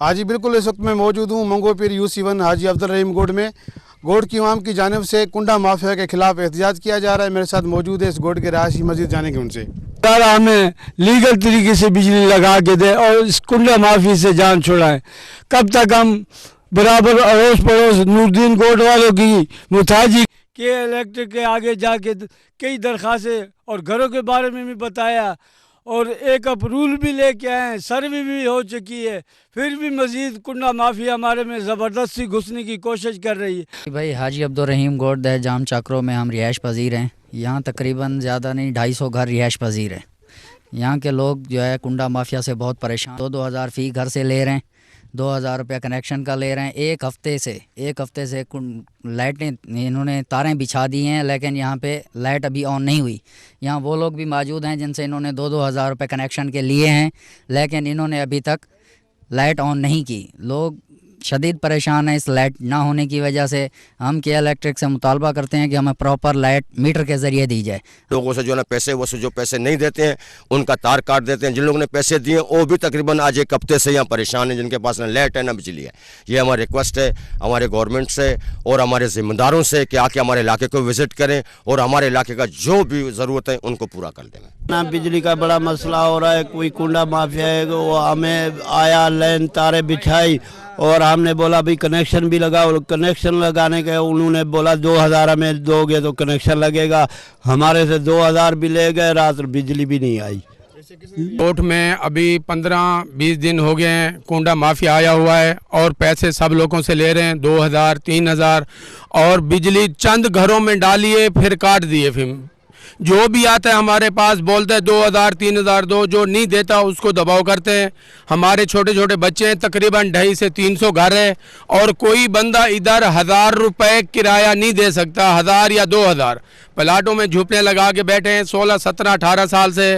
हाजी बिल्कुल इस वक्त मैं मौजूद हूँ मंगोपीर U7 हाजी अब्दुल रहीम गोड में। गोड की आवाम की जानिब से कुंडा माफिया के खिलाफ एहतजाज किया जा रहा है। मेरे साथ मौजूद है इस गोड के रहायशी, मजीद जानेंगे उनसे। सारा हमें लीगल तरीके से बिजली लगा के दे और इस कुंडा माफी से जान छुड़ाएं। कब तक हम बराबर अड़ोस पड़ोस नूरदीन गोड वालों की मुताजी के इलेक्ट्रिक के आगे जाके कई दरखास्तें और घरों के बारे में भी बताया और एक अप्रूवल भी लेके आए, सर्वे भी हो चुकी है, फिर भी मजीद कुंडा माफिया हमारे में ज़बरदस्ती घुसने की कोशिश कर रही है। भाई हाजी अब्दुल रहीम गोड दह जाम चाकरों में हम रिहाइश पजीर हैं। यहाँ तकरीबन ज़्यादा नहीं 250 घर रिहाइश पजीर हैं। यहाँ के लोग जो है कुंडा माफिया से बहुत परेशान, 2-2 हज़ार फ़ी घर से ले रहे हैं, 2,000 रुपया कनेक्शन का ले रहे हैं। एक हफ़्ते से लाइटें इन्होंने तारें बिछा दी हैं, लेकिन यहाँ पे लाइट अभी ऑन नहीं हुई। यहाँ वो लोग भी मौजूद हैं जिनसे इन्होंने 2-2 हज़ार रुपये कनेक्शन के लिए हैं, लेकिन इन्होंने अभी तक लाइट ऑन नहीं की। लोग शदीद परेशान है इस लाइट ना होने की वजह से। हम के इलेक्ट्रिक से मुतालबा करते हैं कि हमें प्रॉपर लाइट मीटर के ज़रिए दी जाए। लोगों से जो है ना पैसे वसूल, जो पैसे नहीं देते हैं उनका तार काट देते हैं। जिन लोगों ने पैसे दिए वो भी तकरीबन आज एक हफ्ते से यहाँ परेशान है, जिनके पास ना लाइट है ना बिजली है। ये हमारी रिक्वेस्ट है हमारे गवर्नमेंट से और हमारे ज़िम्मेदारों से कि आके हमारे इलाके को विज़िट करें और हमारे इलाके का जो भी ज़रूरत है उनको पूरा कर दें। ना बिजली का बड़ा मसला हो रहा है। कोई कुंडा माफिया है वो हमें आया, लाइन तारे बिछाई और हमने बोला भाई कनेक्शन भी लगाओ। कनेक्शन लगाने के उन्होंने बोला 2,000 हमें दोगे तो कनेक्शन लगेगा। हमारे से 2,000 भी ले गए, रात बिजली भी नहीं आई। कोर्ट में अभी 15-20 दिन हो गए हैं, कुंडा माफिया आया हुआ है और पैसे सब लोगों से ले रहे हैं 2,000 3,000 और बिजली चंद घरों में डालिए फिर काट दिए। फिर जो भी आता है हमारे पास बोलते हैं 2,000 3,000 दो, जो नहीं देता उसको दबाव करते हैं। हमारे छोटे छोटे बच्चे हैं, तकरीबन 250 से 300 घर है और कोई बंदा इधर 1,000 रुपये किराया नहीं दे सकता। 1,000 या 2,000 प्लाटों में झुपड़े लगा के बैठे हैं। 16, 17, 18 साल से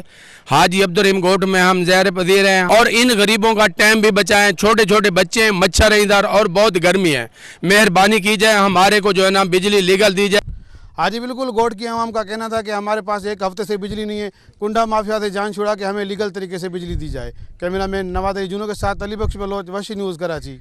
हाजी अब्दुल रहीम गोड में हम ज़ैर पजीर हैं और इन गरीबों का टाइम भी बचाएं। छोटे छोटे बच्चे हैं, मच्छर है इधर और बहुत गर्मी है। मेहरबानी की जाए, हमारे को जो है ना बिजली लीगल दी जाए। हाजी बिल्कुल गोड की आवाम का कहना था कि हमारे पास एक हफ्ते से बिजली नहीं है। कुंडा माफिया से जान छुड़ा के हमें लीगल तरीके से बिजली दी जाए। कैमरामैन नवाद जुनू के साथ अली बख्श बलोच, वशी न्यूज़, कराची।